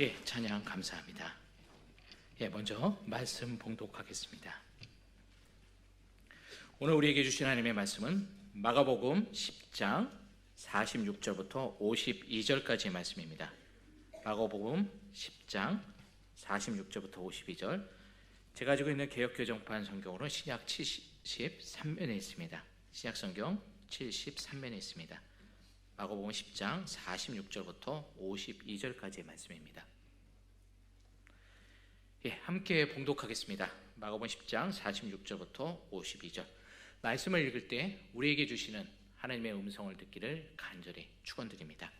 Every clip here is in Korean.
예, 찬양 감사합니다. 예, 먼저 말씀 봉독하겠습니다. 오늘 우리에게 주신 하나님의 말씀은 마가복음 10장 46절부터 52절까지의 말씀입니다. 마가복음 10장 46절부터 52절. 제가 가지고 있는 개역개정판 성경으로는 신약 73면에 있습니다. 신약 성경 73면에 있습니다. 마가복음 10장 46절부터 52절까지의 말씀입니다. 예, 함께 봉독하겠습니다. 마가복음 10장 46절부터 52절. 말씀을 읽을 때 우리에게 주시는 하나님의 음성을 듣기를 간절히 축원드립니다.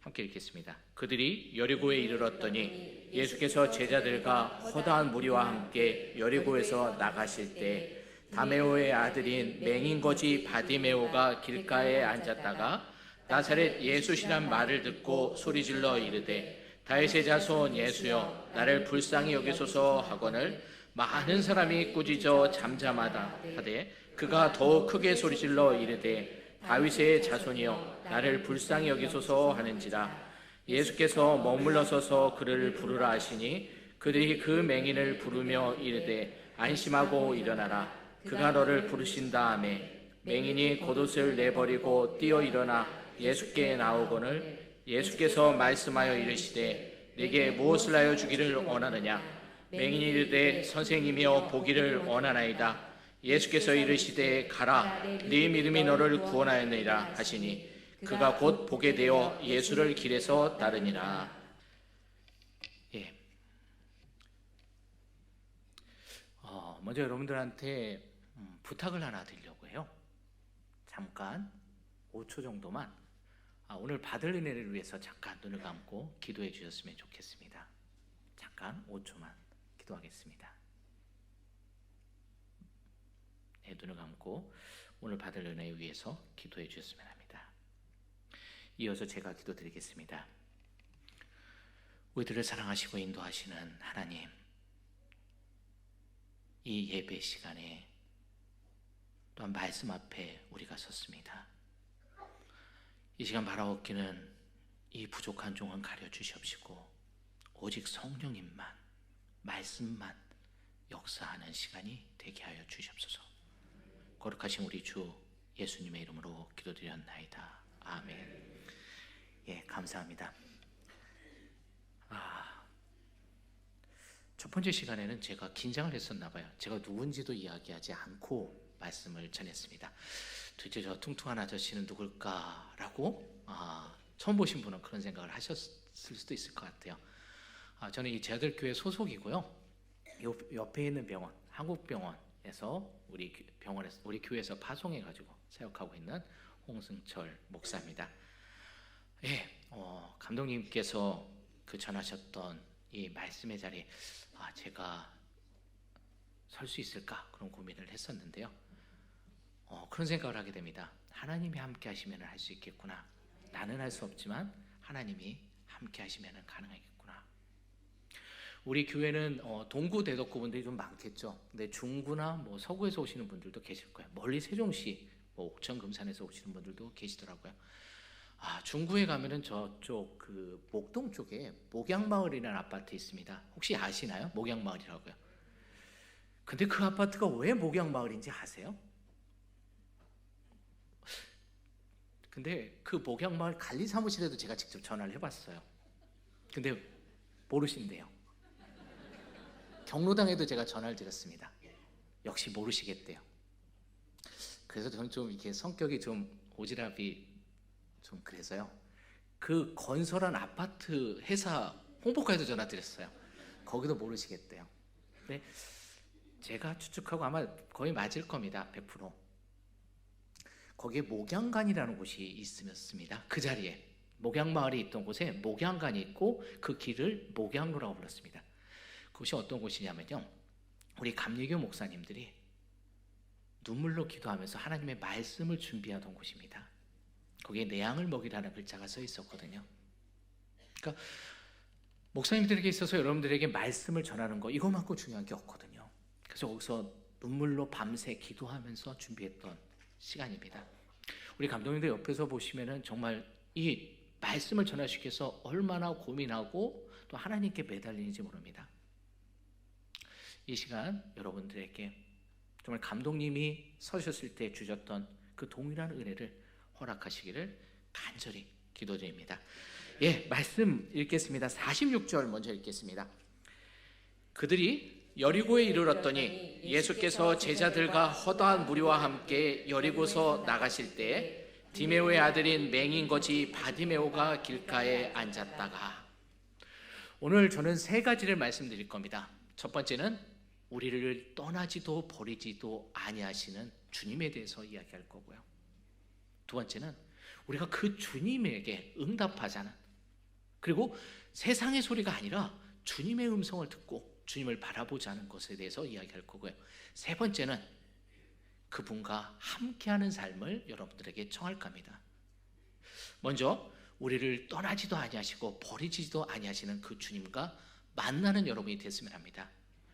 함께 읽겠습니다. 그들이 여리고에 이르렀더니 예수께서 제자들과 허다한 무리와 함께 여리고에서 나가실 때 다메오의 아들인 맹인거지 바디메오가 길가에 앉았다가 나사렛 예수시란 말을 듣고 소리질러 이르되 다윗의 자손 예수여 나를 불쌍히 여기소서 하거늘 많은 사람이 꾸짖어 잠잠하다 하되 그가 더욱 크게 소리질러 이르되 다윗의 자손이여 나를 불쌍히 여기소서 하는지라. 예수께서 머물러 서서 그를 부르라 하시니 그들이 그 맹인을 부르며 이르되 안심하고 일어나라. 그가 너를 부르신다 하매 맹인이 겉옷을 내버리고 뛰어 일어나 예수께 나오거늘 예수께서 말씀하여 이르시되 내게 무엇을 하여 주기를 원하느냐. 맹인이 이르되 선생님이여 보기를 원하나이다. 예수께서 이르시되 가라 네 믿음이 너를 구원하였느니라 하시니 그가 곧 보게 되어 예수를 길에서 따르니라. 예. 먼저 여러분들한테 부탁을 하나 드리려고 해요. 잠깐 5초 정도만 오늘 받을 은혜를 위해서 잠깐 눈을 감고 기도해 주셨으면 좋겠습니다. 잠깐 5초만 기도하겠습니다. 네, 눈을 감고 오늘 받을 은혜를 위해서 기도해 주셨으면 합니다. 이어서 제가 기도드리겠습니다. 우리들을 사랑하시고 인도하시는 하나님, 이 예배 시간에 또한 말씀 앞에 우리가 섰습니다. 이 시간 바라옵기는 이 부족한 종은 가려주시옵시고 오직 성령님만 말씀만 역사하는 시간이 되게 하여 주시옵소서. 거룩하신 우리 주 예수님의 이름으로 기도드렸나이다. 아멘. 예, 감사합니다. 첫 번째 시간에는 제가 긴장을 했었나 봐요. 제가 누군지도 이야기하지 않고 말씀을 전했습니다. 도대체 저 퉁퉁한 아저씨는 누굴까라고 처음 보신 분은 그런 생각을 하셨을 수도 있을 것 같아요. 저는 이 제자들교회 소속이고요. 옆에 있는 병원, 한국병원에서 우리 교회에서 파송해가지고 사역하고 있는 홍승철 목사입니다. 예, 감독님께서 그 전하셨던 이 말씀의 자리에 제가 설 수 있을까 그런 고민을 했었는데요. 그런 생각을 하게 됩니다. 하나님이 함께 하시면 할 수 있겠구나. 나는 할 수 없지만 하나님이 함께 하시면 가능하겠구나. 우리 교회는 동구 대덕구 분들이 좀 많겠죠. 근데 중구나 뭐 서구에서 오시는 분들도 계실 거예요. 멀리 세종시, 뭐 옥천 금산에서 오시는 분들도 계시더라고요. 중구에 가면은 저쪽 그 목동 쪽에 목양마을이라는 아파트 있습니다. 혹시 아시나요? 목양마을이라고요. 근데 그 아파트가 왜 목양마을인지 아세요? 근데 그 목양마을 관리 사무실에도 제가 직접 전화를 해봤어요. 근데 모르신대요. 경로당에도 제가 전화를 드렸습니다. 역시 모르시겠대요. 그래서 저는 좀 이렇게 성격이 좀 오지랖이 좀 그래서요. 그 건설한 아파트 회사 홍보과에도 전화 드렸어요. 거기도 모르시겠대요. 근데 제가 추측하고 아마 거의 맞을 겁니다. 100%. 거기에 목양간이라는 곳이 있었습니다. 그 자리에 목양마을이 있던 곳에 목양간이 있고 그 길을 목양로라고 불렀습니다. 그곳이 어떤 곳이냐면요, 우리 감리교 목사님들이 눈물로 기도하면서 하나님의 말씀을 준비하던 곳입니다. 거기에 내 양을 먹이라는 글자가 써 있었거든요. 그러니까 목사님들에게 있어서 여러분들에게 말씀을 전하는 거 이거만큼 중요한 게 없거든요. 그래서 거기서 눈물로 밤새 기도하면서 준비했던 시간입니다. 우리 감독님들 옆에서 보시면은 정말 이 말씀을 전하시기 위해서 얼마나 고민하고 또 하나님께 매달리는지 모릅니다. 이 시간 여러분들에게 정말 감독님이 서셨을 때 주셨던 그 동일한 은혜를 허락하시기를 간절히 기도드립니다. 예, 말씀 읽겠습니다. 46절 먼저 읽겠습니다. 그들이 여리고에 이르렀더니 예수께서 제자들과 허다한 무리와 함께 여리고서 나가실 때 디메오의 아들인 맹인 거지 바디메오가 길가에 앉았다가. 오늘 저는 세 가지를 말씀드릴 겁니다. 첫 번째는 우리를 떠나지도 버리지도 아니하시는 주님에 대해서 이야기할 거고요. 두 번째는 우리가 그 주님에게 응답하자는, 그리고 세상의 소리가 아니라 주님의 음성을 듣고 주님을 바라보자는 것에 대해서 이야기할 거고요. 세 번째는 그분과 함께하는 삶을 여러분들에게 청할 겁니다. 먼저 우리를 떠나지도 아니하시고 버리지도 아니하시는 그 주님과 만나는 여러분이 됐으면 합니다.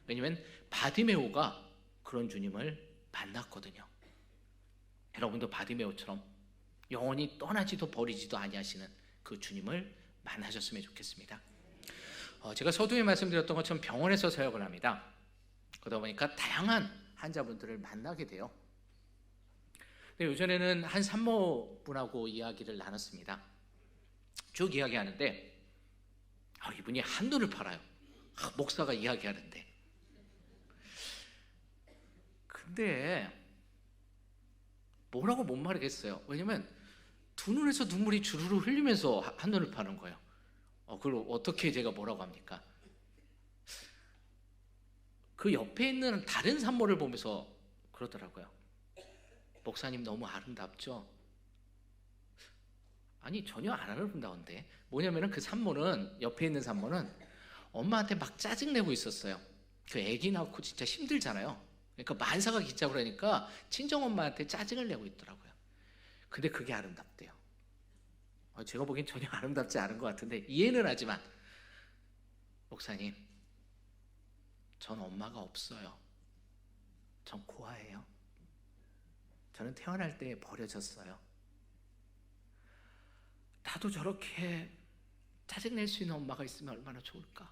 왜냐하면 바디메오가 그런 주님을 만났거든요. 여러분도 바디메오처럼 영원히 떠나지도 버리지도 아니하시는 그 주님을 만나셨으면 좋겠습니다. 제가 서두에 말씀드렸던 것처럼 병원에서 사역을 합니다. 그러다 보니까 다양한 환자분들을 만나게 돼요. 근데 요전에는 한 산모분하고 이야기를 나눴습니다. 쭉 이야기하는데 이분이 한눈을 팔아요. 목사가 이야기하는데. 근데 뭐라고 못 말하겠어요. 왜냐면 두 눈에서 눈물이 주르르 흘리면서 한눈을 파는 거예요. 그걸 어떻게 제가 뭐라고 합니까? 그 옆에 있는 다른 산모를 보면서 그러더라고요. 목사님 너무 아름답죠? 아니 전혀 안 아름다운데. 뭐냐면은 그 산모는, 옆에 있는 산모는 엄마한테 막 짜증내고 있었어요. 그 애기 낳고 진짜 힘들잖아요. 그러니까 만사가 기자고 그러니까 친정엄마한테 짜증을 내고 있더라고요. 근데 그게 아름답대요. 제가 보기엔 전혀 아름답지 않은 것 같은데 이해는 하지만, 목사님 전 엄마가 없어요. 전 고아예요. 저는 태어날 때 버려졌어요. 나도 저렇게 짜증낼 수 있는 엄마가 있으면 얼마나 좋을까.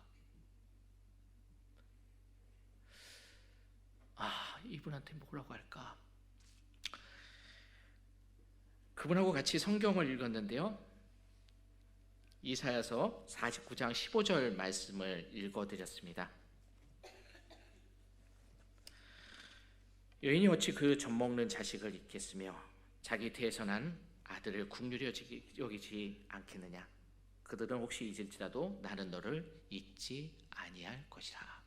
이분한테 뭐라고 할까. 그분하고 같이 성경을 읽었는데요, 이사야서 49장 15절 말씀을 읽어드렸습니다. 여인이 어찌 그 젖먹는 자식을 잊겠으며 자기 태에서 난 아들을 국률히 여기지 않겠느냐. 그들은 혹시 잊을지라도 나는 너를 잊지 아니할 것이라.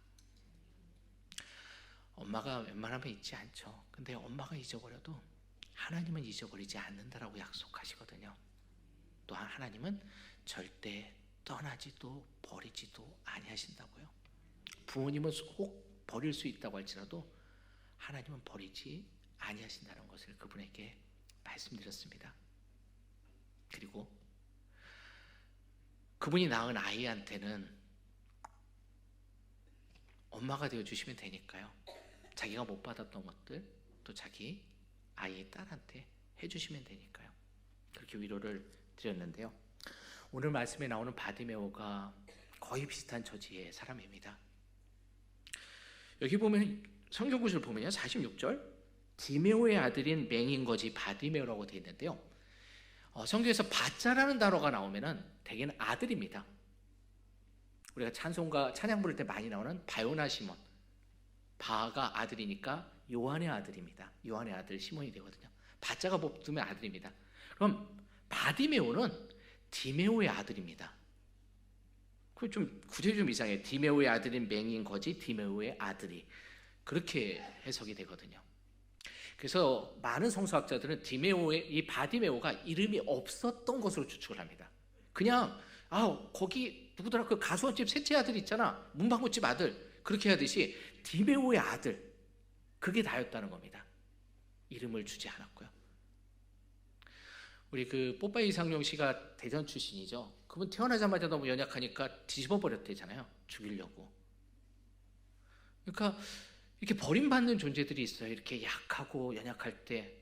엄마가 웬만하면 잊지 않죠. 근데 엄마가 잊어버려도 하나님은 잊어버리지 않는다라고 약속하시거든요. 또한 하나님은 절대 떠나지도 버리지도 아니하신다고요. 부모님은 혹 버릴 수 있다고 할지라도 하나님은 버리지 아니하신다는 것을 그분에게 말씀드렸습니다. 그리고 그분이 낳은 아이한테는 엄마가 되어주시면 되니까요. 자기가 못 받았던 것들 또 자기 아이의 딸한테 해주시면 되니까요. 그렇게 위로를 드렸는데요. 오늘 말씀에 나오는 바디메오가 거의 비슷한 처지의 사람입니다. 여기 보면 성경 구절을 보면요, 46절 디메오의 아들인 맹인거지 바디메오라고 되어 있는데요, 성경에서 바자라는 단어가 나오면은 대개는 아들입니다. 우리가 찬송가 찬양 부를 때 많이 나오는 바요나 시몬, 바가 아들이니까 요한의 아들입니다. 요한의 아들 시몬이 되거든요. 바자가 붙으면 아들입니다. 그럼 바디메오는 디메오의 아들입니다. 그 좀 구절이 좀 이상해요. 디메오의 아들인 맹인 거지 디메오의 아들이, 그렇게 해석이 되거든요. 그래서 많은 성서학자들은 이 바디메오가 이름이 없었던 것으로 추측을 합니다. 그냥 거기 누구더라, 그 가수원집 셋째 아들 있잖아, 문방구집 아들, 그렇게 하듯이 디메오의 아들, 그게 다였다는 겁니다. 이름을 주지 않았고요. 우리 그 뽀빠이 이상용 씨가 대전 출신이죠. 그분 태어나자마자 너무 연약하니까 뒤집어 버렸대잖아요. 죽이려고. 그러니까 이렇게 버림받는 존재들이 있어요. 이렇게 약하고 연약할 때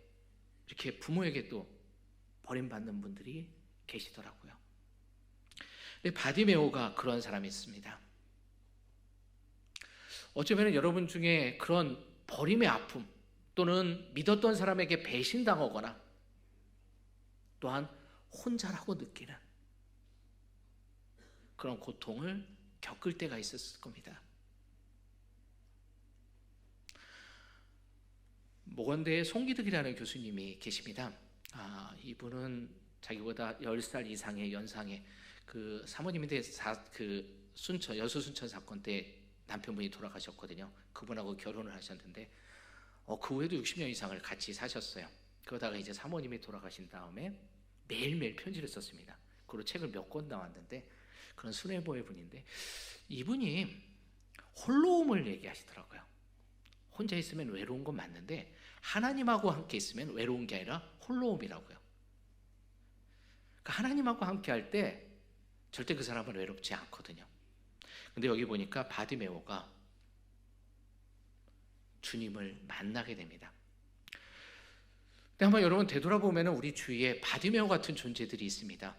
이렇게 부모에게 또 버림받는 분들이 계시더라고요. 근데 바디메오가 그런 사람이었습니다. 어쩌면 여러분 중에 그런 버림의 아픔 또는 믿었던 사람에게 배신당하거나 또한 혼자라고 느끼는 그런 고통을 겪을 때가 있었을 겁니다. 모건대에 송기득이라는 교수님이 계십니다. 이분은 자기보다 10살 이상의 연상의 그 사모님인데 여수 순천 사건 때 남편분이 돌아가셨거든요. 그분하고 결혼을 하셨는데 그 후에도 60년 이상을 같이 사셨어요. 그러다가 이제 사모님이 돌아가신 다음에 매일매일 편지를 썼습니다. 그리고 책을 몇 권 나왔는데 그런 순애보의 분인데 이분이 홀로움을 얘기하시더라고요. 혼자 있으면 외로운 건 맞는데 하나님하고 함께 있으면 외로운 게 아니라 홀로움이라고요. 그러니까 하나님하고 함께 할 때 절대 그 사람은 외롭지 않거든요. 근데 여기 보니까 바디메오가 주님을 만나게 됩니다. 근데 한번 여러분 되돌아보면 우리 주위에 바디메오 같은 존재들이 있습니다.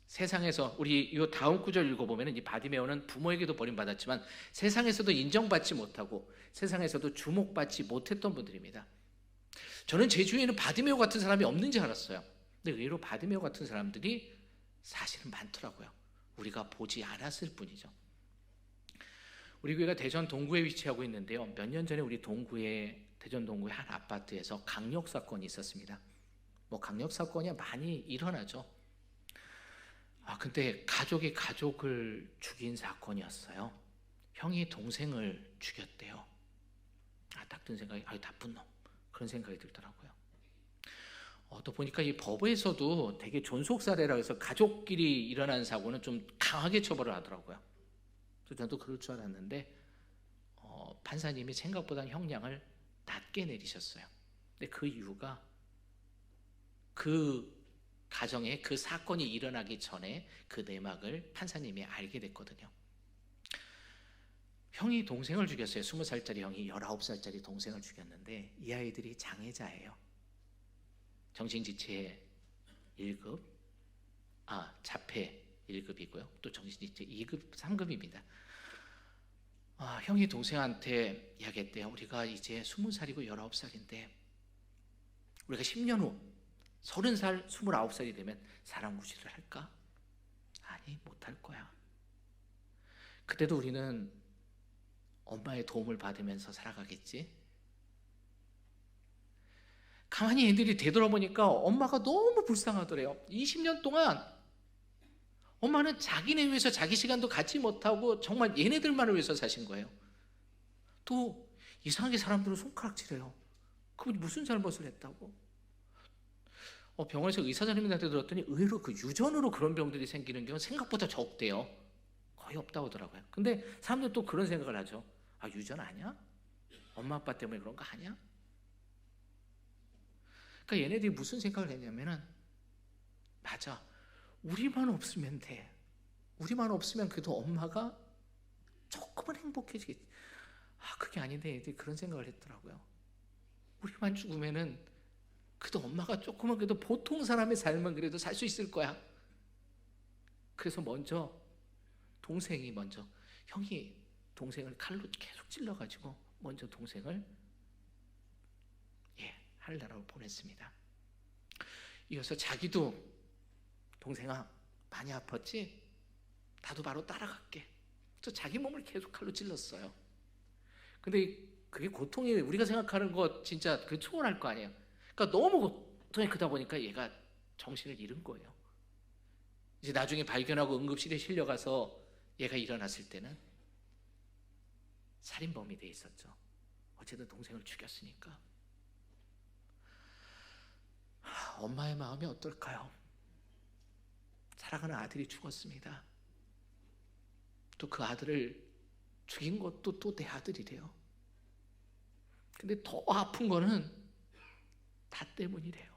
세상에서 우리 이 다음 구절 읽어보면 이 바디메오는 부모에게도 버림받았지만 세상에서도 인정받지 못하고 세상에서도 주목받지 못했던 분들입니다. 저는 제 주위에는 바디메오 같은 사람이 없는지 알았어요. 근데 의외로 바디메오 같은 사람들이 사실은 많더라고요. 우리가 보지 않았을 뿐이죠. 우리 교회가 대전 동구에 위치하고 있는데요. 몇 년 전에 우리 대전 동구의 한 아파트에서 강력 사건이 있었습니다. 강력 사건이 많이 일어나죠. 근데 가족이 가족을 죽인 사건이었어요. 형이 동생을 죽였대요. 딱 든 생각이 나쁜 놈 그런 생각이 들더라고요. 또 보니까 이 법에서도 되게 존속사례라 해서 가족끼리 일어난 사고는 좀 강하게 처벌을 하더라고요. 그래서 저도 그럴 줄 알았는데 판사님이 생각보다 형량을 낮게 내리셨어요. 근데 그 이유가 그 가정에 그 사건이 일어나기 전에 그 내막을 판사님이 알게 됐거든요. 형이 동생을 죽였어요. 20살짜리 형이 19살짜리 동생을 죽였는데 이 아이들이 장애자예요. 정신지체 1급, 자폐 1급이고요. 또 정신지체 2급, 3급입니다. 형이 동생한테 이야기했대요. 우리가 이제 20살이고 19살인데 우리가 10년 후 30살, 29살이 되면 사람 구실을 할까? 아니, 못할 거야. 그때도 우리는 엄마의 도움을 받으면서 살아가겠지? 가만히 애들이 되돌아보니까 엄마가 너무 불쌍하더래요. 20년 동안 엄마는 자기네 위해서 자기 시간도 갖지 못하고 정말 얘네들만을 위해서 사신 거예요. 또 이상하게 사람들은 손가락질해요. 그분이 무슨 잘못을 했다고? 병원에서 의사선생님한테 들었더니 의외로 그 유전으로 그런 병들이 생기는 경우는 생각보다 적대요. 거의 없다고 하더라고요. 근데 사람들은 또 그런 생각을 하죠. 유전 아니야? 엄마 아빠 때문에 그런 거 아니야? 그러니까 얘네들이 무슨 생각을 했냐면은 맞아. 우리만 없으면 돼. 우리만 없으면 그래도 엄마가 조금은 행복해지겠지. 그게 아닌데 애들이 그런 생각을 했더라고요. 우리만 죽으면은 그래도 엄마가 조금은 그래도 보통 사람의 삶은 그래도 살 수 있을 거야. 그래서 형이 동생을 칼로 계속 찔러가지고 먼저 동생을 하늘나라로 보냈습니다. 이어서 자기도 동생아 많이 아팠지? 나도 바로 따라갈게. 그래서 자기 몸을 계속 칼로 찔렀어요. 근데 그게 고통이 우리가 생각하는 거 진짜 그 초월할 거 아니에요. 그러니까 너무 고통이 크다 보니까 얘가 정신을 잃은 거예요. 이제 나중에 발견하고 응급실에 실려가서 얘가 일어났을 때는 살인범이 돼 있었죠. 어쨌든 동생을 죽였으니까. 엄마의 마음이 어떨까요? 사랑하는 아들이 죽었습니다. 또 그 아들을 죽인 것도 또 내 아들이래요. 근데 더 아픈 거는 나 때문이래요.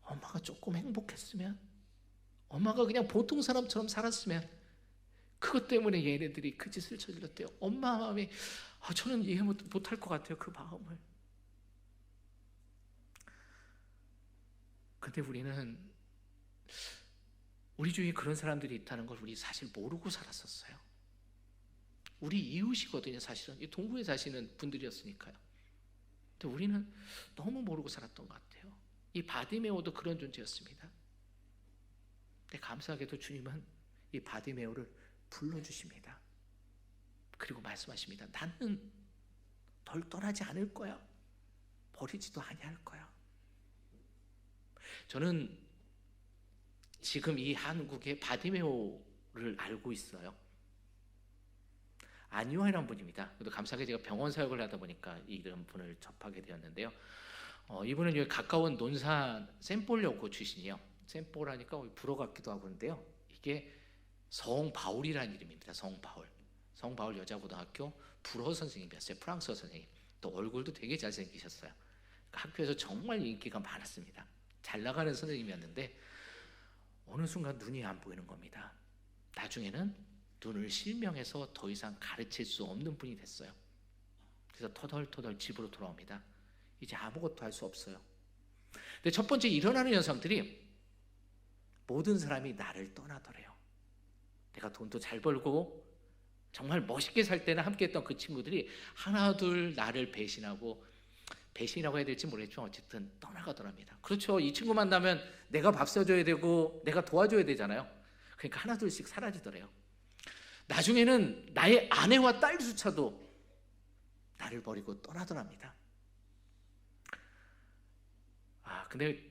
엄마가 조금 행복했으면, 엄마가 그냥 보통 사람처럼 살았으면 그것 때문에 얘네들이 그 짓을 저질렀대요. 엄마 마음이 저는 이해 못할 것 같아요. 그 마음을. 근데 우리는 우리 주위에 그런 사람들이 있다는 걸 우리 사실 모르고 살았었어요. 우리 이웃이거든요. 사실은 이 동구에 사시는 분들이었으니까요. 근데 우리는 너무 모르고 살았던 것 같아요. 이 바디메오도 그런 존재였습니다. 근데 감사하게도 주님은 이 바디메오를 불러주십니다. 그리고 말씀하십니다. 나는 널 떠나지 않을 거야. 버리지도 아니할 거야. 저는 지금 이 한국의 바디메오를 알고 있어요. 안요한이라는 분입니다. 그래도 감사하게 제가 병원 사역을 하다 보니까 이런 분을 접하게 되었는데요. 이분은 여기 가까운 논산 샘폴여고 출신이에요. 샘폴하니까 불어 같기도 하고 그런데요. 이게 성바울이라는 이름입니다. 성바울 여자고등학교 불어 선생님이었어요. 프랑스어 선생님. 또 얼굴도 되게 잘생기셨어요. 학교에서 정말 인기가 많았습니다. 잘 나가는 선생님이었는데 어느 순간 눈이 안 보이는 겁니다. 나중에는 눈을 실명해서 더 이상 가르칠 수 없는 분이 됐어요. 그래서 터덜터덜 집으로 돌아옵니다. 이제 아무것도 할 수 없어요. 근데 첫 번째 일어나는 현상들이 모든 사람이 나를 떠나더래요. 내가 돈도 잘 벌고 정말 멋있게 살 때는 함께했던 그 친구들이 하나 둘 나를 배신이라고 해야 될지 모르겠지만 어쨌든 떠나가더랍니다. 그렇죠. 이 친구 만나면 내가 밥 사줘야 되고 내가 도와줘야 되잖아요. 그러니까 하나 둘씩 사라지더래요. 나중에는 나의 아내와 딸조차도 나를 버리고 떠나더랍니다. 근데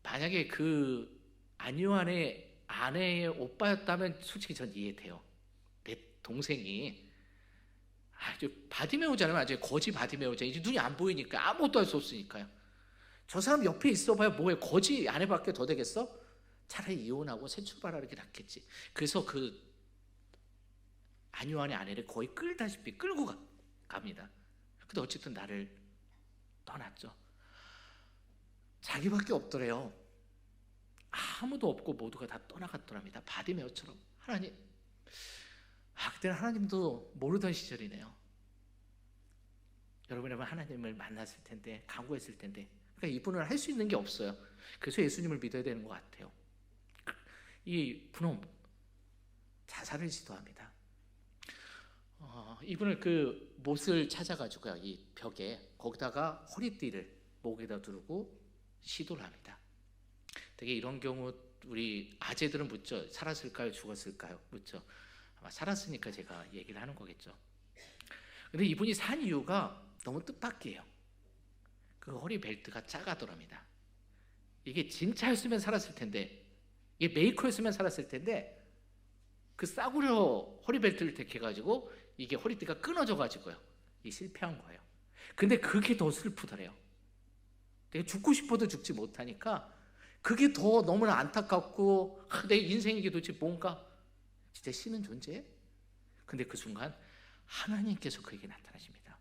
만약에 그 안요한의 아내의 오빠였다면 솔직히 전 이해돼요. 내 동생이 아주 바디메오잖아요. 아주 거지 바디메오잖아요. 이제 눈이 안 보이니까 아무것도 할 수 없으니까요. 저 사람 옆에 있어봐야 뭐해. 거지 아내밖에 더 되겠어? 차라리 이혼하고 새 출발하는 게 낫겠지. 그래서 그 안요한의 아내를 거의 끌다시피 끌고 갑니다. 근데 어쨌든 나를 떠났죠. 자기밖에 없더래요. 아무도 없고 모두가 다 떠나갔더랍니다. 바디메오처럼. 하나님, 그때는 하나님도 모르던 시절이네요. 여러분이라면 하나님을 만났을 텐데, 간구했을 텐데, 그러니까 이분은 할 수 있는 게 없어요. 그래서 예수님을 믿어야 되는 것 같아요. 이 분은 자살을 시도합니다. 이분을 그 못을 찾아가지고요, 이 벽에 거기다가 허리띠를 목에다 두르고 시도를 합니다. 되게 이런 경우 우리 아재들은 묻죠. 살았을까요? 죽었을까요? 묻죠. 아마 살았으니까 제가 얘기를 하는 거겠죠. 근데 이분이 산 이유가 너무 뜻밖이에요. 그 허리 벨트가 작아더랍니다. 이게 진짜였으면 살았을 텐데, 이게 메이커였으면 살았을 텐데, 그 싸구려 허리 벨트를 택해가지고 이게 허리띠가 끊어져가지고요, 이 실패한 거예요. 근데 그게 더 슬프더래요. 내가 죽고 싶어도 죽지 못하니까 그게 더 너무나 안타깝고, 내 인생이 이게 도대체 뭔가, 진짜 신은 존재해? 근데 그 순간 하나님께서 그에게 나타나십니다.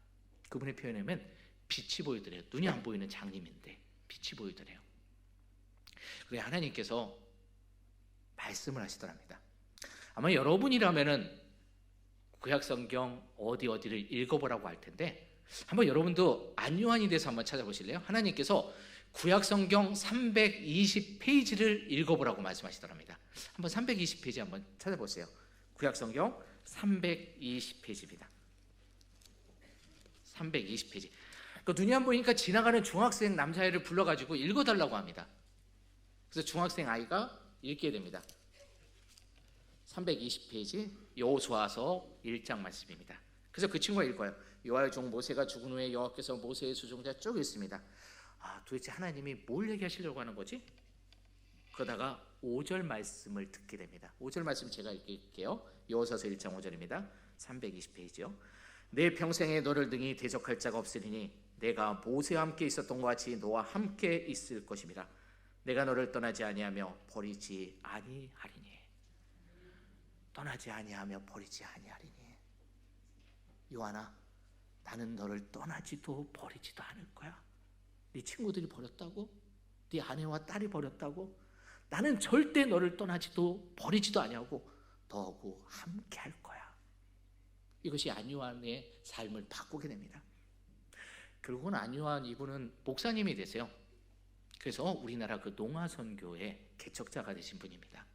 그분의 표현하면 빛이 보이더래요. 눈이 안 보이는 장님인데 빛이 보이더래요. 그래 하나님께서 말씀을 하시더랍니다. 아마 여러분이라면은 구약성경 어디를 읽어보라고 할 텐데, 한번 여러분도 안요한이 돼서 한번 찾아보실래요? 하나님께서 구약성경 320페이지를 읽어보라고 말씀하시더랍니다. 한번 320페이지 한번 찾아보세요. 구약성경 320페이지입니다. 320페이지. 그 눈이 안 보이니까 지나가는 중학생 남자애를 불러가지고 읽어달라고 합니다. 그래서 중학생 아이가 읽게 됩니다. 320페이지 여호수아서 1장 말씀입니다. 그래서 그 친구가 읽어요. 여호와의 종 모세가 죽은 후에 여호와께서 모세의 수종자 쭉 읽습니다. 도대체 하나님이 뭘 얘기하시려고 하는 거지? 그러다가 5절 말씀을 듣게 됩니다. 5절 말씀 제가 읽을게요. 여호수아서 1장 5절입니다. 320페이지요. 내 평생에 너를 능히 대적할 자가 없으리니 내가 모세와 함께 있었던 것 같이 너와 함께 있을 것임이라. 내가 너를 떠나지 아니하며 버리지 아니하리니. 떠나지 아니하며 버리지 아니하리니. 요한아, 나는 너를 떠나지도 버리지도 않을 거야. 네 친구들이 버렸다고? 네 아내와 딸이 버렸다고? 나는 절대 너를 떠나지도 버리지도 아니하고 너하고 함께 할 거야. 이것이 안요한의 삶을 바꾸게 됩니다. 결국은 안요한 이분은 목사님이 되세요. 그래서 우리나라 그 농아선교의 개척자가 되신 분입니다.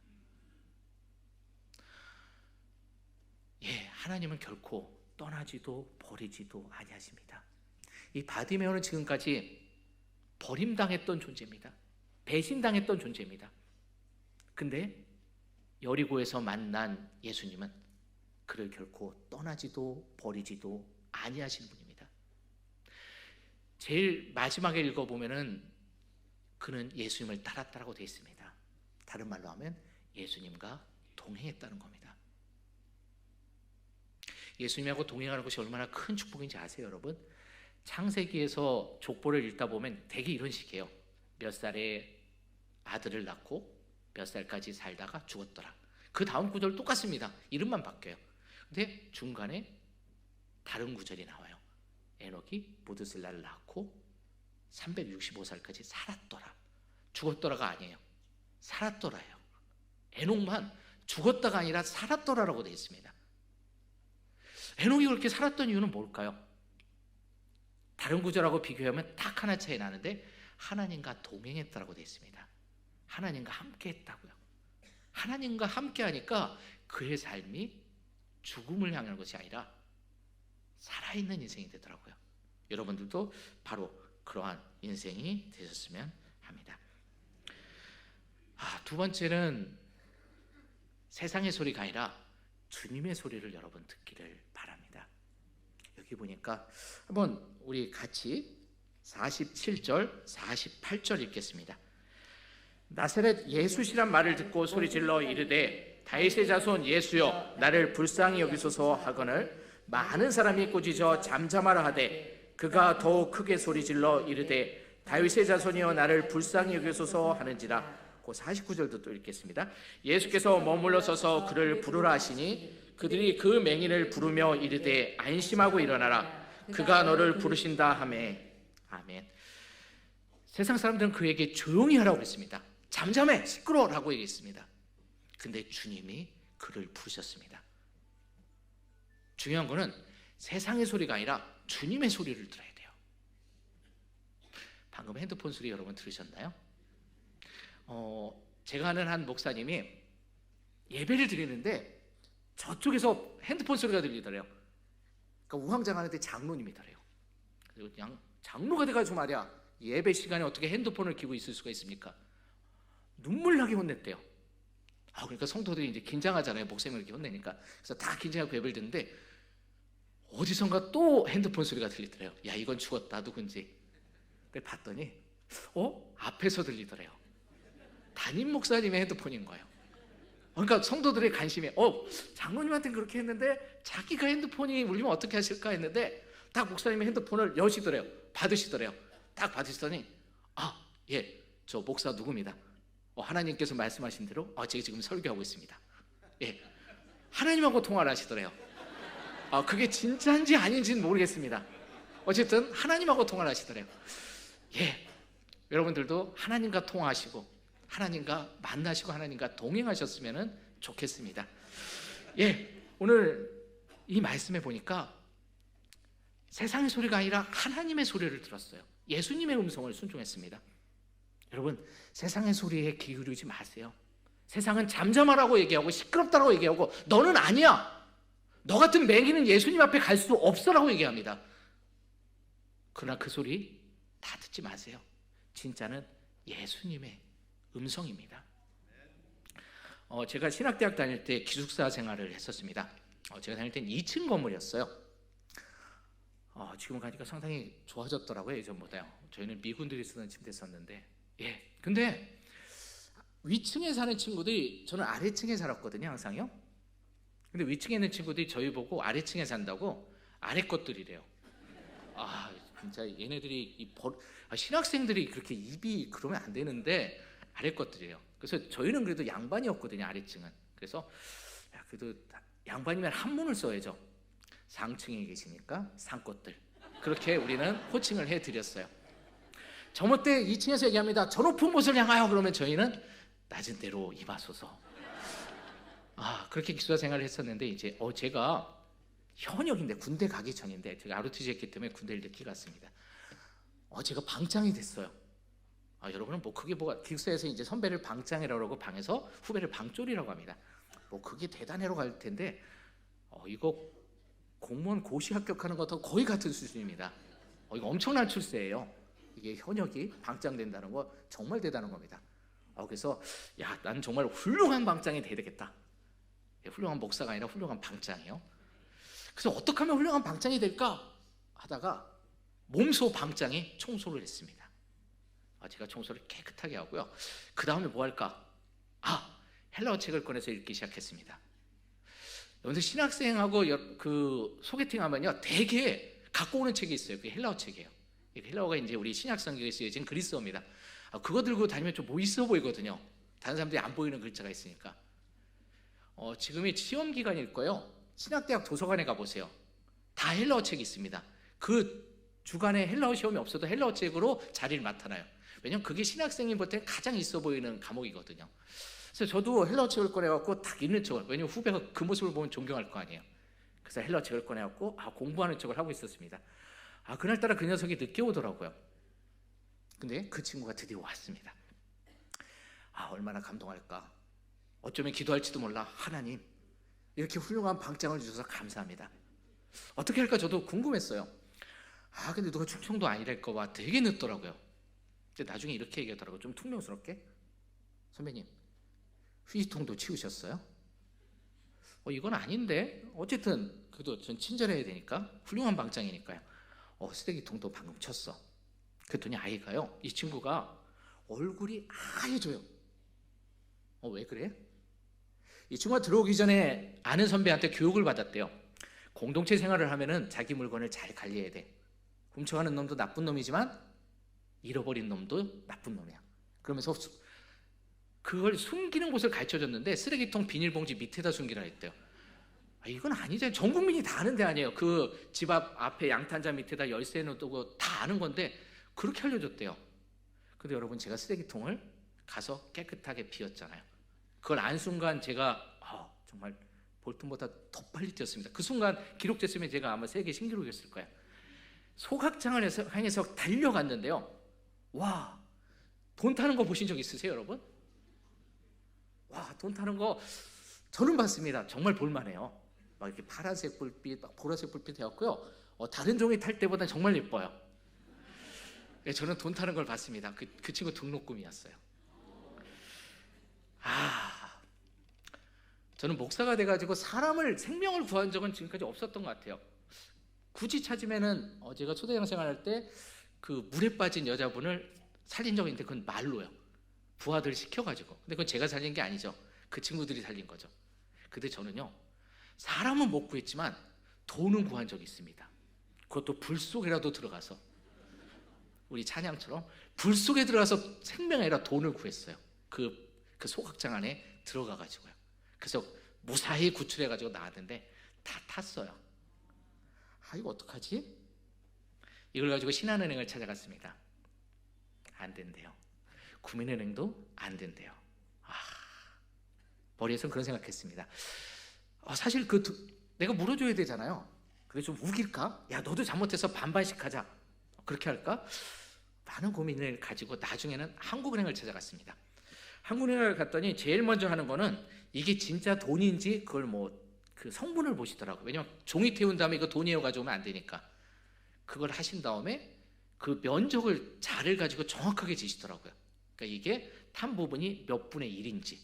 하나님은 결코 떠나지도 버리지도 아니하십니다. 이 바디메오는 지금까지 버림당했던 존재입니다. 배신당했던 존재입니다. 근데 여리고에서 만난 예수님은 그를 결코 떠나지도 버리지도 아니하신 분입니다. 제일 마지막에 읽어보면은 그는 예수님을 따랐다라고 되어 있습니다. 다른 말로 하면 예수님과 동행했다는 겁니다. 예수님하고 동행하는 것이 얼마나 큰 축복인지 아세요, 여러분? 창세기에서 족보를 읽다 보면 되게 이런 식이에요. 몇 살에 아들을 낳고 몇 살까지 살다가 죽었더라. 그 다음 구절 똑같습니다. 이름만 바뀌어요. 근데 중간에 다른 구절이 나와요. 에녹이 무드셀라를 낳고 365살까지 살았더라. 죽었더라가 아니에요. 살았더라예요. 에녹만 죽었다가 아니라 살았더라라고 되어 있습니다. 에녹이 그렇게 살았던 이유는 뭘까요? 다른 구절하고 비교하면 딱 하나 차이 나는데 하나님과 동행했다라고 되어 있습니다. 하나님과 함께 했다고요. 하나님과 함께 하니까 그의 삶이 죽음을 향하는 것이 아니라 살아있는 인생이 되더라고요. 여러분들도 바로 그러한 인생이 되셨으면 합니다. 두 번째는 세상의 소리가 아니라 주님의 소리를 여러분 듣기를 바랍니다. 여기 보니까 한번 우리 같이 47절, 48절 읽겠습니다. 나사렛 예수시란 말을 듣고 소리질러 이르되 다윗의 자손 예수여 나를 불쌍히 여기소서 하거늘 많은 사람이 꾸짖어 잠잠하라 하되 그가 더욱 크게 소리질러 이르되 다윗의 자손이여 나를 불쌍히 여기소서 하는지라. 그 49절도 또 읽겠습니다. 예수께서 머물러 서서 그를 부르라 하시니 그들이 그 맹인을 부르며 이르되 안심하고 일어나라 그가 너를 부르신다 하매. 아멘. 세상 사람들은 그에게 조용히 하라고 그랬습니다. 잠잠해 시끄러워라고 얘기했습니다. 근데 주님이 그를 부르셨습니다. 중요한 거는 세상의 소리가 아니라 주님의 소리를 들어야 돼요. 방금 핸드폰 소리 여러분 들으셨나요? 제가 아는 한 목사님이 예배를 드리는데 저쪽에서 핸드폰 소리가 들리더래요. 그러니까 우왕좌왕하는데 장로님이더래요. 그리고 그냥 장로가 돼가지고 말이야 예배 시간에 어떻게 핸드폰을 끼고 있을 수가 있습니까? 눈물 나게 혼냈대요. 그러니까 성도들이 이제 긴장하잖아요. 목사님을 이렇게 혼내니까. 그래서 다 긴장하고 예배를 듣는데 어디선가 또 핸드폰 소리가 들리더래요. 야 이건 죽었다 누군지. 그래서 봤더니 앞에서 들리더래요. 담임 목사님의 핸드폰인 거예요. 그러니까 성도들의 관심이 장로님한테는 그렇게 했는데 자기가 핸드폰이 울리면 어떻게 하실까 했는데 딱 목사님의 핸드폰을 여시더래요. 받으시더래요. 딱 받으시더니 예, 저 목사 누구입니다. 하나님께서 말씀하신 대로 제가 지금 설교하고 있습니다. 예, 하나님하고 통화를 하시더래요. 그게 진짜인지 아닌지는 모르겠습니다. 어쨌든 하나님하고 통화를 하시더래요. 예, 여러분들도 하나님과 통화하시고 하나님과 만나시고 하나님과 동행하셨으면 좋겠습니다. 예, 오늘 이 말씀에 보니까 세상의 소리가 아니라 하나님의 소리를 들었어요. 예수님의 음성을 순종했습니다. 여러분 세상의 소리에 귀 기울이지 마세요. 세상은 잠잠하라고 얘기하고 시끄럽다라고 얘기하고 너는 아니야. 너 같은 맹인은 예수님 앞에 갈 수 없어라고 얘기합니다. 그러나 그 소리 다 듣지 마세요. 진짜는 예수님의 음성입니다. 제가 신학대학 다닐 때 기숙사 생활을 했었습니다. 제가 다닐 땐 2층 건물이었어요. 지금 가니까 상당히 좋아졌더라고요. 예전보다요. 저희는 미군들이 쓰던 침대 썼는데 근데 위층에 사는 친구들이 저는 아래층에 살았거든요. 항상요. 근데 위층에 있는 친구들이 저희 보고 아래층에 산다고 아래 것들이래요. 진짜 얘네들이 신학생들이 그렇게 입이 그러면 안 되는데 아래 것들이에요. 그래서 저희는 그래도 양반이었거든요. 아래층은. 그래서 그래도 양반이면 한문을 써야죠. 상층에 계시니까 상것들. 그렇게 우리는 호칭을 해드렸어요. 저모 때 2층에서 얘기합니다. 저 높은 곳을 향하여 그러면 저희는 낮은 데로 임하소서. 그렇게 기숙사 생활을 했었는데 이제 제가 현역인데 군대 가기 전인데 제가 ROTC 했기 때문에 군대를 늦게 갔습니다. 제가 방장이 됐어요. 여러분은 그게 뭐가 기숙사에서 이제 선배를 방장이라고 하고 방에서 후배를 방졸이라고 합니다. 그게 대단해로 갈 텐데 이거 공무원 고시 합격하는 것하고 거의 같은 수준입니다. 이거 엄청난 출세예요. 이게 현역이 방장된다는 거 정말 대단한 겁니다. 그래서 야, 난 정말 훌륭한 방장이 돼야 되겠다. 훌륭한 목사가 아니라 훌륭한 방장이요. 그래서 어떻게 하면 훌륭한 방장이 될까 하다가 몸소 방장이 청소를 했습니다. 제가 청소를 깨끗하게 하고요. 그 다음에 뭐 할까? 헬라어 책을 꺼내서 읽기 시작했습니다. 여러분들 신학생하고 그 소개팅하면요, 되게 갖고 오는 책이 있어요. 그게 헬라어 책이에요. 헬라어가 이제 우리 신약 성경에 쓰여진 그리스어입니다. 그거 들고 다니면 좀 뭐 있어 보이거든요. 다른 사람들이 안 보이는 글자가 있으니까. 지금이 시험 기간일 거예요. 신학대학 도서관에 가보세요. 다 헬라어 책이 있습니다. 그 주간에 헬라어 시험이 없어도 헬라어 책으로 자리를 맡아놔요. 왜냐면 그게 신학생님한테 가장 있어 보이는 과목이거든요. 그래서 저도 헬라어 책을 꺼내갖고 딱 읽는 척을, 왜냐면 후배가 그 모습을 보면 존경할 거 아니에요. 그래서 헬라어 책을 꺼내갖고 공부하는 척을 하고 있었습니다. 그날따라 그 녀석이 늦게 오더라고요. 근데 그 친구가 드디어 왔습니다. 얼마나 감동할까. 어쩌면 기도할지도 몰라. 하나님, 이렇게 훌륭한 방장을 주셔서 감사합니다. 어떻게 할까 저도 궁금했어요. 근데 누가 충청도 아니랄까 봐 되게 늦더라고요. 근데 나중에 이렇게 얘기하더라고요. 좀 퉁명스럽게. 선배님, 휴지통도 치우셨어요? 이건 아닌데. 어쨌든 그래도 전 친절해야 되니까, 훌륭한 방장이니까요. 쓰레기통도 방금 쳤어. 그랬더니 아이가요, 이 친구가 얼굴이 하얘져요. 왜 그래? 이 친구가 들어오기 전에 아는 선배한테 교육을 받았대요. 공동체 생활을 하면은 자기 물건을 잘 관리해야 돼. 훔쳐가는 놈도 나쁜 놈이지만 잃어버린 놈도 나쁜 놈이야. 그러면서 그걸 숨기는 곳을 가르쳐줬는데 쓰레기통 비닐봉지 밑에다 숨기라 했대요. 이건 아니잖아요. 전 국민이 다 아는 데 아니에요. 그 집 앞에 양탄자 밑에다 열쇠 놓고 다 아는 건데 그렇게 알려줬대요. 근데 여러분, 제가 쓰레기통을 가서 깨끗하게 비웠잖아요. 그걸 안 순간 제가 정말 볼튼보다 더 빨리 뛰었습니다. 그 순간 기록됐으면 제가 아마 세계 신기록이었을 거예요. 소각장을 향해서 달려갔는데요. 와, 돈 타는 거 보신 적 있으세요, 여러분? 돈 타는 거 저는 봤습니다. 정말 볼만해요. 막 이렇게 파란색 불빛, 막 보라색 불빛 되었고요. 다른 종이 탈 때보다 정말 예뻐요. 저는 돈 타는 걸 봤습니다. 그 친구 등록금이었어요. 저는 목사가 돼가지고 사람을, 생명을 구한 적은 지금까지 없었던 것 같아요. 굳이 찾으면은 제가 초대장 생활할 때 그 물에 빠진 여자분을 살린 적이 있는데 그건 말로요. 부하들 시켜가지고. 근데 그건 제가 살린 게 아니죠. 그 친구들이 살린 거죠. 근데 저는요, 사람은 못 구했지만 돈은 구한 적이 있습니다. 그것도 불 속에라도 들어가서, 우리 찬양처럼 불 속에 들어가서 생명이 아니라 돈을 구했어요. 그 소각장 안에 들어가가지고요. 그래서 무사히 구출해가지고 나왔는데 다 탔어요. 이거 어떡하지? 이걸 가지고 신한은행을 찾아갔습니다. 안 된대요. 구민은행도 안 된대요. 머리에서는 그런 생각했습니다. 사실 내가 물어줘야 되잖아요. 그게 좀 우길까? 야, 너도 잘못해서 반반씩 하자. 그렇게 할까? 많은 고민을 가지고 나중에는 한국은행을 찾아갔습니다. 한국은행을 갔더니 제일 먼저 하는 거는 이게 진짜 돈인지 그걸 그 성분을 보시더라고요. 왜냐면 종이 태운 다음에 이거 돈이에요 가져오면 안 되니까. 그걸 하신 다음에 그 면적을 자를 가지고 정확하게 재시더라고요. 그러니까 이게 탄 부분이 몇 분의 1인지,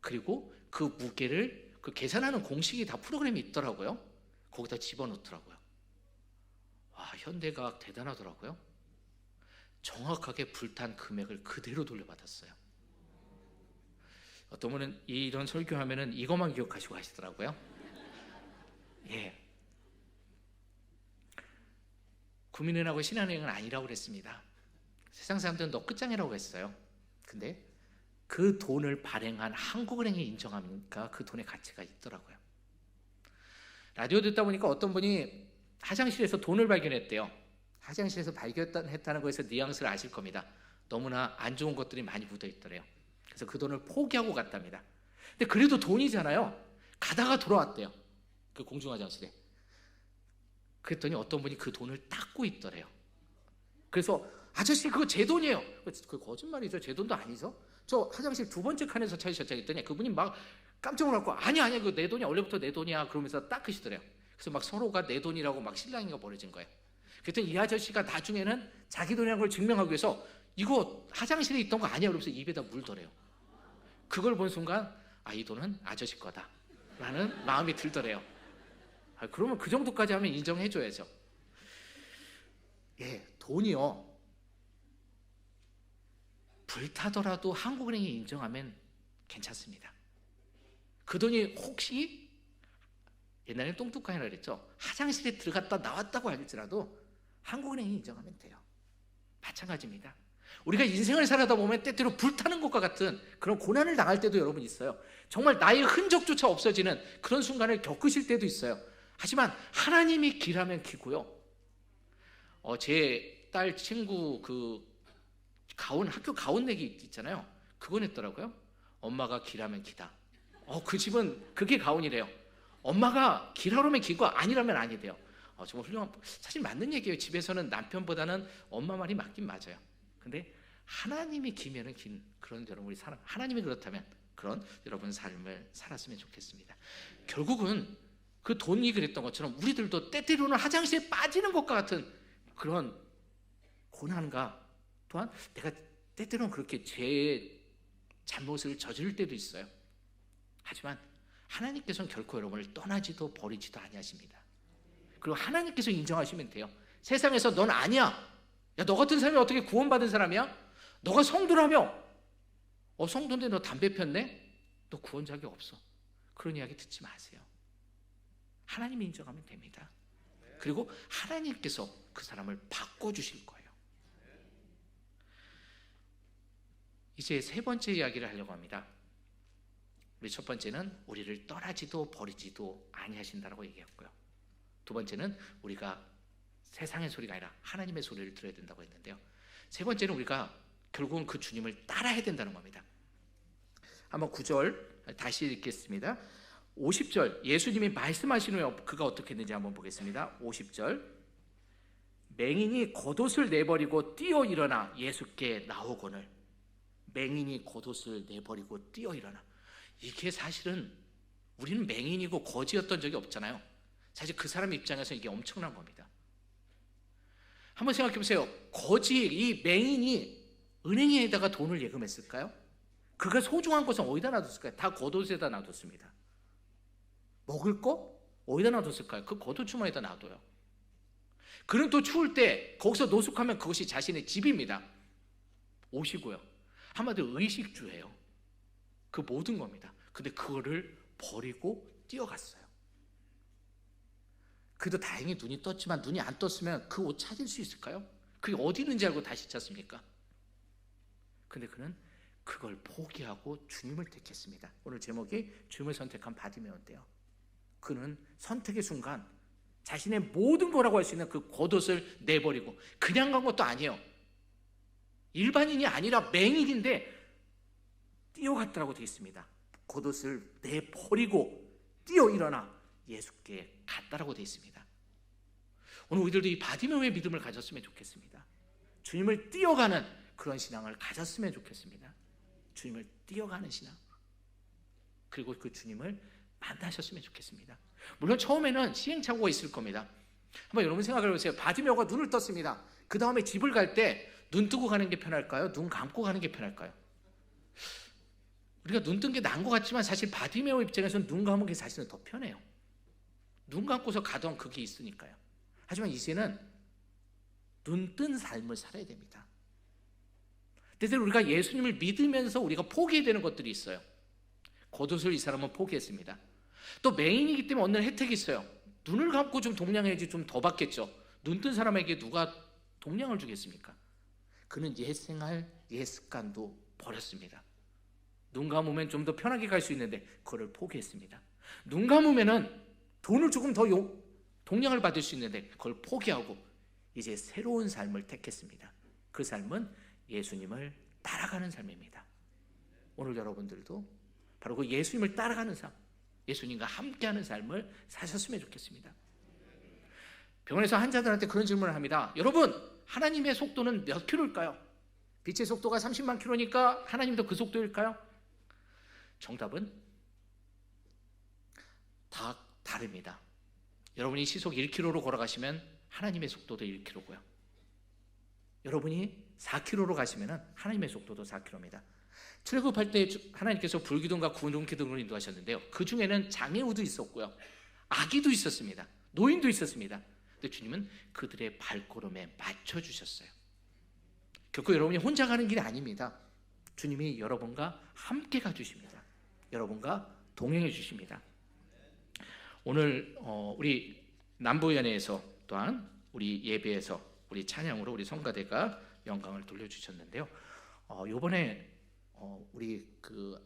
그리고 그 무게를 그 계산하는 공식이 다 프로그램이 있더라고요. 거기다 집어넣더라고요. 현대과학 대단하더라고요. 정확하게 불탄 금액을 그대로 돌려받았어요. 어떤 분은 이런 설교하면은 이것만 기억하시고 하시더라고요. 구민은행하고 신한은행은 아니라고 그랬습니다. 세상 사람들은 너 끝장이라고 했어요. 근데 그 돈을 발행한 한국은행이 인정하니까 그 돈의 가치가 있더라고요. 라디오 듣다 보니까 어떤 분이 화장실에서 돈을 발견했대요. 화장실에서 발견했다는 거에서 뉘앙스를 아실 겁니다. 너무나 안 좋은 것들이 많이 묻어 있더래요. 그래서 그 돈을 포기하고 갔답니다. 근데 그래도 돈이잖아요. 가다가 돌아왔대요. 그 공중화장실에. 그랬더니 어떤 분이 그 돈을 닦고 있더래요. 그래서 아저씨 그거 제 돈이에요. 그 거짓말이죠. 제 돈도 아니죠. 저 화장실 두 번째 칸에서 찾으셨죠 했더니 그분이 막 깜짝 놀랐고 아니야 그거 내 돈이야. 원래부터 내 돈이야. 그러면서 닦으시더래요. 그래서 막 서로가 내 돈이라고 막 실랑이가 벌어진 거예요. 그랬더니 이 아저씨가 나중에는 자기 돈이라는 걸 증명하기 위해서 이거 화장실에 있던 거 아니야. 그러면서 입에다 물더래요. 그걸 본 순간 이 돈은 아저씨 거다 라는 마음이 들더래요. 그러면 그 정도까지 하면 인정해줘야죠. 예, 돈이요 불타더라도 한국은행이 인정하면 괜찮습니다. 그 돈이 혹시 옛날에 똥뚜껑이라 그랬죠. 화장실에 들어갔다 나왔다고 할지라도 한국은행이 인정하면 돼요. 마찬가지입니다. 우리가 인생을 살아다 보면 때때로 불타는 것과 같은 그런 고난을 당할 때도 여러분 있어요. 정말 나의 흔적조차 없어지는 그런 순간을 겪으실 때도 있어요. 하지만 하나님이 기라면 기고요. 제 딸 친구 그 가온 학교 가온 내기 있잖아요. 그거 냈더라고요. 엄마가 기라면 기다. 그 집은 그게 가온이래요. 엄마가 기라면 기고 아니라면 아니래요. 정말 훌륭한, 사실 맞는 얘기예요. 집에서는 남편보다는 엄마 말이 맞긴 맞아요. 근데 하나님이 기면은 긴 그런 여러분이 하나님이 그렇다면 그런 여러분 삶을 살았으면 좋겠습니다. 결국은 그 돈이 그랬던 것처럼 우리들도 때때로는 화장실에 빠지는 것과 같은 그런 고난과 또한 내가 때때로는 그렇게 죄의 잘못을 저지를 때도 있어요. 하지만 하나님께서는 결코 여러분을 떠나지도 버리지도 아니하십니다. 그리고 하나님께서 인정하시면 돼요. 세상에서 넌 아니야. 야, 너 같은 사람이 어떻게 구원받은 사람이야? 너가 성도라며. 성도인데 너 담배 폈네? 너 구원 자격 없어. 그런 이야기 듣지 마세요. 하나님이 인정하면 됩니다. 그리고 하나님께서 그 사람을 바꿔주실 거예요. 이제 세 번째 이야기를 하려고 합니다. 우리 첫 번째는 우리를 떠나지도 버리지도 아니하신다라고 얘기했고요. 두 번째는 우리가 세상의 소리가 아니라 하나님의 소리를 들어야 된다고 했는데요. 세 번째는 우리가 결국은 그 주님을 따라야 된다는 겁니다. 한번 9절 다시 읽겠습니다. 50절 예수님이 말씀하신 후에 그가 어떻게 했는지 한번 보겠습니다. 50절 맹인이 겉옷을 내버리고 뛰어 일어나 예수께 나오거늘. 맹인이 겉옷을 내버리고 뛰어 일어나. 이게 사실은 우리는 맹인이고 거지였던 적이 없잖아요. 사실 그 사람 입장에서 이게 엄청난 겁니다. 한번 생각해 보세요. 거지, 이 맹인이 은행에다가 돈을 예금했을까요? 그가 소중한 것은 어디다 놔뒀을까요? 다 겉옷에다 놔뒀습니다. 먹을 거? 어디다 놔뒀을까요? 그 겉옷 주머니에다 놔둬요. 그는 또 추울 때 거기서 노숙하면 그것이 자신의 집입니다. 옷이고요. 한마디로 의식주예요. 그 모든 겁니다. 근데 그거를 버리고 뛰어갔어요. 그래도 다행히 눈이 떴지만 눈이 안 떴으면 그 옷 찾을 수 있을까요? 그게 어디 있는지 알고 다시 찾습니까? 근데 그는 그걸 포기하고 주님을 택했습니다. 오늘 제목이 주님을 선택한 바디메오인데요. 그는 선택의 순간 자신의 모든 거라고 할 수 있는 그 겉옷을 내버리고 그냥 간 것도 아니에요. 일반인이 아니라 맹인인데 뛰어갔다라고 되어 있습니다. 겉옷을 내버리고 뛰어 일어나 예수께 갔다라고 되어 있습니다. 오늘 우리들도 이 바디메오의 믿음을 가졌으면 좋겠습니다. 주님을 뛰어가는 그런 신앙을 가졌으면 좋겠습니다. 주님을 뛰어가는 신앙. 그리고 그 주님을 만나셨으면 좋겠습니다. 물론 처음에는 시행착오가 있을 겁니다. 한번 여러분 생각을 해보세요. 바디메오가 눈을 떴습니다. 그 다음에 집을 갈 때 눈 뜨고 가는 게 편할까요? 눈 감고 가는 게 편할까요? 우리가 눈 뜬 게 나은 것 같지만 사실 바디메오 입장에서는 눈 감은 게 사실은 더 편해요. 눈 감고서 가던 그게 있으니까요. 하지만 이제는 눈 뜬 삶을 살아야 됩니다. 때때로 우리가 예수님을 믿으면서 우리가 포기해야 되는 것들이 있어요. 겉옷을 이 사람은 포기했습니다. 또 맹인이기 때문에 얻는 혜택이 있어요. 눈을 감고 좀 동냥해야지 좀 더 받겠죠. 눈 뜬 사람에게 누가 동냥을 주겠습니까? 그는 옛 생활, 옛 습관도 버렸습니다. 눈 감으면 좀 더 편하게 갈 수 있는데 그걸 포기했습니다. 눈 감으면은 돈을 조금 더 동냥을 받을 수 있는데 그걸 포기하고 이제 새로운 삶을 택했습니다. 그 삶은 예수님을 따라가는 삶입니다. 오늘 여러분들도 바로 그 예수님을 따라가는 삶, 예수님과 함께하는 삶을 사셨으면 좋겠습니다. 병원에서 환자들한테 그런 질문을 합니다. 여러분, 하나님의 속도는 몇 킬로일까요? 빛의 속도가 30만 킬로니까 하나님도 그 속도일까요? 정답은 다 다릅니다. 여러분이 시속 1km로 걸어가시면 하나님의 속도도 1km고요. 여러분이 4km로 가시면 하나님의 속도도 4km입니다. 출애굽할 때 하나님께서 불기둥과 구름기둥을 인도하셨는데요. 그 중에는 장애우도 있었고요. 아기도 있었습니다. 노인도 있었습니다. 근데 주님은 그들의 발걸음에 맞춰주셨어요. 결코 여러분이 혼자 가는 길이 아닙니다. 주님이 여러분과 함께 가주십니다. 여러분과 동행해 주십니다. 오늘 우리 남부연회에서 또한 우리 예배에서 우리 찬양으로 우리 성가대가 영광을 돌려주셨는데요. 이번에 우리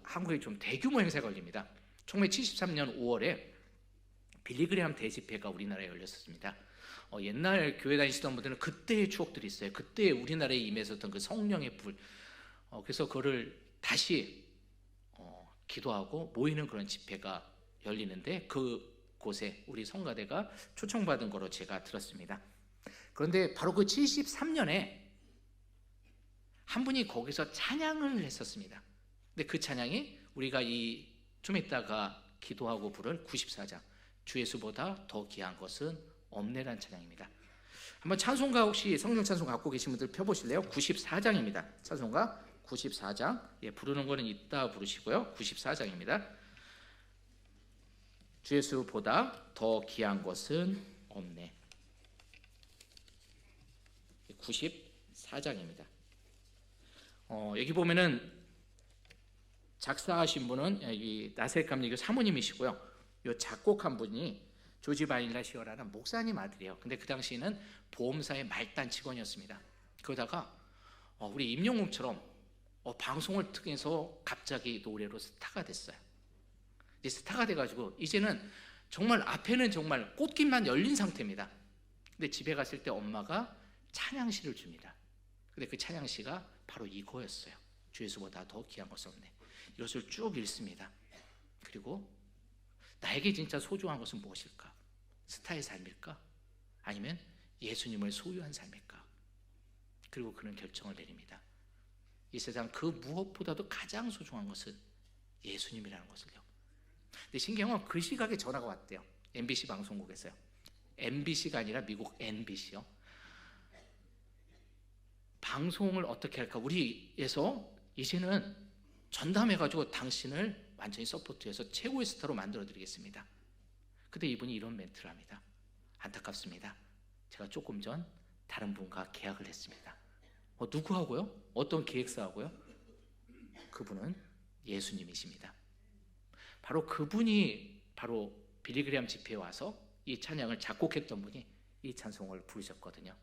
한국에 좀 대규모 행사가 열립니다. 1973년 5월에 빌리그레함 대집회가 우리나라에 열렸습니다. 옛날 교회 다니시던 분들은 그때의 추억들이 있어요. 그때 우리나라에 임했었던 그 성령의 불. 그래서 그거를 다시 기도하고 모이는 그런 집회가 열리는데 그곳에 우리 성가대가 초청받은 거로 제가 들었습니다. 그런데 바로 그 73년에 한 분이 거기서 찬양을 했었습니다. 근데 그 찬양이 우리가 좀 이따가 기도하고 부를 94장 주 예수보다 더 귀한 것은 없네라는 찬양입니다. 한번 찬송가 혹시 성령 찬송 갖고 계신 분들 펴보실래요? 94장입니다. 찬송가 94장. 부르는 거는 이따 부르시고요. 94장입니다. 주 예수보다 더 귀한 것은 없네. 94장입니다. 여기 보면은 작사하신 분은 이 나셀 감리교 사모님이시고요. 요 작곡한 분이 조지 바닐라 시어라는 목사님 아들이에요. 근데 그 당시에는 보험사의 말단 직원이었습니다. 그러다가 우리 임영웅처럼 방송을 통해서 갑자기 노래로 스타가 됐어요. 이제 스타가 돼가지고 이제는 정말 앞에는 정말 꽃길만 열린 상태입니다. 근데 집에 갔을 때 엄마가 찬양시를 줍니다. 근데 그 찬양시가 바로 이거였어요. 주 예수보다 더 귀한 것은 없네. 이것을 쭉 읽습니다. 그리고 나에게 진짜 소중한 것은 무엇일까? 스타의 삶일까? 아니면 예수님을 소유한 삶일까? 그리고 그는 결정을 내립니다. 이 세상 그 무엇보다도 가장 소중한 것은 예수님이라는 것을요. 근데 신기한 건 그 시각에 전화가 왔대요. MBC 방송국에서요. MBC가 아니라 미국 NBC요. 방송을 어떻게 할까? 우리에서 이제는 전담해가지고 당신을 완전히 서포트해서 최고의 스타로 만들어드리겠습니다. 근데 이분이 이런 멘트를 합니다. 안타깝습니다. 제가 조금 전 다른 분과 계약을 했습니다. 누구하고요? 어떤 기획사하고요? 그분은 예수님이십니다. 바로 그분이 바로 빌리그레함 집회에 와서 이 찬양을 작곡했던 분이 이 찬송을 부르셨거든요.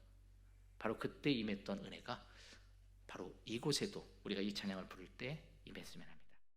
바로 그때 임했던 은혜가 바로 이곳에도 우리가 이 찬양을 부를 때 임했으면 합니다.